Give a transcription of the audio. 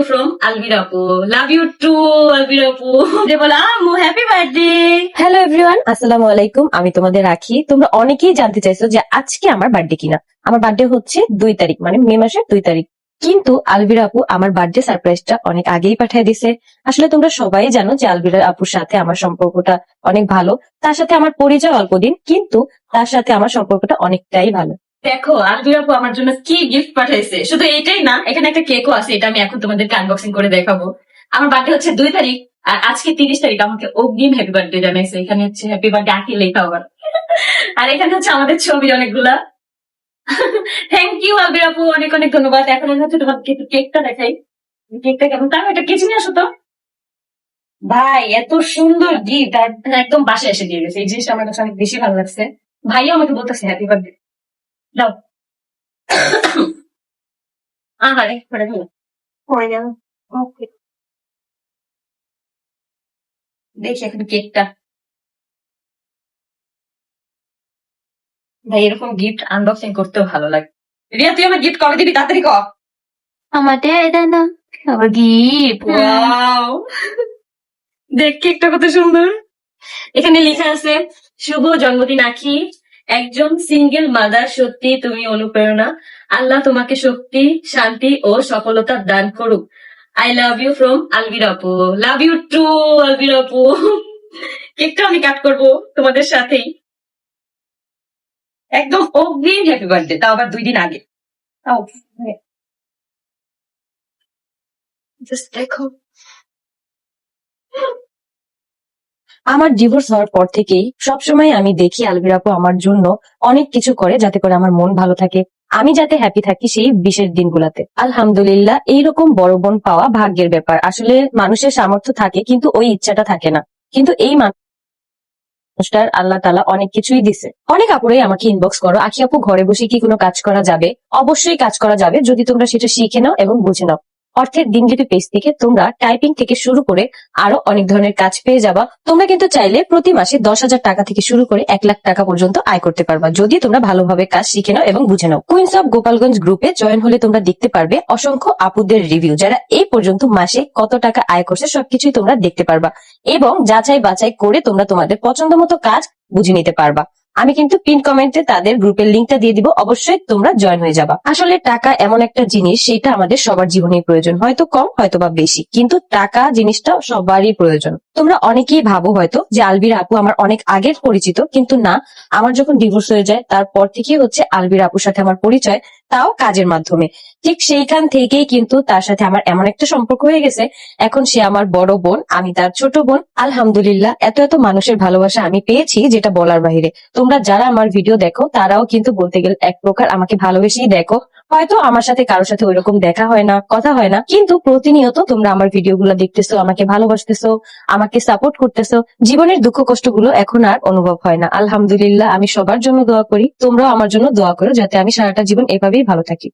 from Alvira Apu. Love you too, Alvira Apu. যে বলে আম্মু হ্যাপি বার্থডে। হ্যালো এভরিওয়ান, আসসালামু আলাইকুম। আমি তোমাদের রাখি। তোমরা অনেকেই জানতে চাইছো যে আজকে আমার বার্থডে কিনা। আমার বার্থডে হচ্ছে 2 তারিখ, মানে মে মাসের 2 তারিখ। কিন্তু আলভিরা আপু আমার বার্থডে সারপ্রাইজটা অনেক আগেই পাঠিয়ে দিছে। আসলে তোমরা সবাই জানো যে আলভিরা আপুর সাথে আমার সম্পর্কটা অনেক ভালো। তার সাথে আমার পরিচয় অল্প দিন, কিন্তু তার সাথে আমার সম্পর্কটা অনেকটাই ভালো। দেখো আলভিরা আপু আমার জন্য কি গিফট পাঠাইছে। শুধু এইটাই না, এখানে একটা কেকও আছে, এটা আমি এখন তোমাদেরকে আনবক্সিং করে দেখাবো। আমার বার্থডে হচ্ছে 2 তারিখ, আর আজকে 30 তারিখ। আমাকে অগ্রিম হ্যাপি বার্থডে জানাইছে। এখানে হচ্ছে হ্যাপি বার্থডে আঁকি লেখা আবার। আর এখানে হচ্ছে আমাদের ছবি অনেকগুলা। থ্যাংক ইউ আলভিরা আপু, অনেক অনেক ধন্যবাদ। এখন আমি হচ্ছে তোমাকে কেকটা দেখাই। কেকটা কেমন, তার এটা কেচে নিয়ে আসো তো। ভাই এত সুন্দর গিফট, আর একদম বাসায় এসে দিয়ে গেছে। এই জিনিসটা আমার কাছে অনেক বেশি ভালো লাগছে। ভাইও আমাকে বলতেছে হ্যাপি বার্থডে। দাও। আহারে পড়ে গেল, পড়ে গেল। ওকে, দেখি এখন কেকটা। ভাই এরকম গিফট আনবক্সিং করতেও ভালো লাগে। রিয়া তুই আমার গিফট কবে দিবি, তাড়াতাড়ি কর। আমাদের এটা না আবার গিফট। ওয়াও, দেখ কেকটা কত সুন্দর। এখানে লেখা আছে শুভ জন্মদিন আখি, একজন সিঙ্গেল মাদার, সত্যি তুমি অনুপ্রেরণা। আল্লাহ তোমাকে শক্তি, শান্তি ও সফলতা দান করুক। I love you from Alvira আপু। লাভ ইউ টু আলভিরা আপু। কেকটা আমি কাট করবো তোমাদের সাথেই। একদম অগ্রিম হ্যাপি বার্থডে, তাও আবার 2 দিন আগে। তাও জাস্ট দেখো। আমার ডিভোর্স হওয়ার পর থেকেই সবসময় আমি দেখি আলভিরা আপু আমার জন্য অনেক কিছু করে, যাতে করে আমার মন ভালো থাকে, আমি যাতে হ্যাপি থাকি সেই বিশেষ দিনগুলাতে। আলহামদুলিল্লাহ, এইরকম বড় বোন পাওয়া ভাগ্যের ব্যাপার। আসলে মানুষের সামর্থ্য থাকে, কিন্তু ওই ইচ্ছাটা থাকে না। কিন্তু এই মানুষটার আল্লাহ তাআলা অনেক কিছুই দিছে। অনেক আপুরাই আমাকে ইনবক্স করো, আখি আপু ঘরে বসে কি কোনো কাজ করা যাবে? অবশ্যই কাজ করা যাবে, যদি তোমরা সেটা শিখে নাও এবং বুঝে নাও। অর্থের দিনলিপি পেজ থেকে তোমরা টাইপিং থেকে শুরু করে আরো অনেক ধরনের কাজ পেয়ে যাবা। তোমরা কিন্তু চাইলে প্রতি মাসে 10,000 টাকা থেকে শুরু করে 1 লাখ টাকা পর্যন্ত আয় করতে পারবা, যদি তোমরা ভালোভাবে কাজ শিখে নাও এবং বুঝে নাও। কুইন্স অফ গোপালগঞ্জ গ্রুপে জয়েন হলে তোমরা দেখতে পারবে অসংখ্য আপুদের রিভিউ, যারা এই পর্যন্ত মাসে কত টাকা আয় করছে সবকিছুই তোমরা দেখতে পারবা, এবং যাচাই বাছাই করে তোমরা তোমাদের পছন্দ মতো কাজ বুঝে নিতে পারবা। আমি কিন্তু পিন কমেন্টে তাদের গ্রুপের লিঙ্কটা দিয়ে দিব, অবশ্যই তোমরা জয়েন হয়ে যাবা। আসলে টাকা এমন একটা জিনিস, সেটা আমাদের সবার জীবনেই প্রয়োজন, হয়তো কম হয়তো বা বেশি, কিন্তু টাকা জিনিসটা সবারই প্রয়োজন। তোমরা অনেকেই ভাবো হয়তো যে আলভিরা আপু আমার অনেক আগের পরিচিত, কিন্তু না, আমার যখন ডিভোর্স হয়ে যায় তারপর থেকেই হচ্ছে আলভিরা আপুর সাথে আমার পরিচয়, তাও কাজের মাধ্যমে। ঠিক সেইখান থেকেই কিন্তু তার সাথে আমার এমন একটা সম্পর্ক হয়ে গেছে, এখন সে আমার বড় বোন, আমি তার ছোট বোন। আলহামদুলিল্লাহ, এত এত মানুষের ভালোবাসা আমি পেয়েছি যেটা বলার বাহিরে। তোমরা যারা আমার ভিডিও দেখো তারাও কিন্তু বলতে গেলে এক প্রকার আমাকে ভালোবেসেই দেখো। হয়তো আমার সাথে কারোর সাথে ওইরকম দেখা হয় না, কথা হয় না, কিন্তু প্রতিনিয়ত তোমরা আমার ভিডিওগুলো দেখতেছো, আমাকে ভালোবাসতেছো, আমাকে সাপোর্ট করতেছো। জীবনের দুঃখ কষ্টগুলো এখন আর অনুভব হয় না। আলহামদুলিল্লাহ, আমি সবার জন্য দোয়া করি, তোমরাও আমার জন্য দোয়া করো যাতে আমি সারাটা জীবন এভাবেই ভালো থাকি।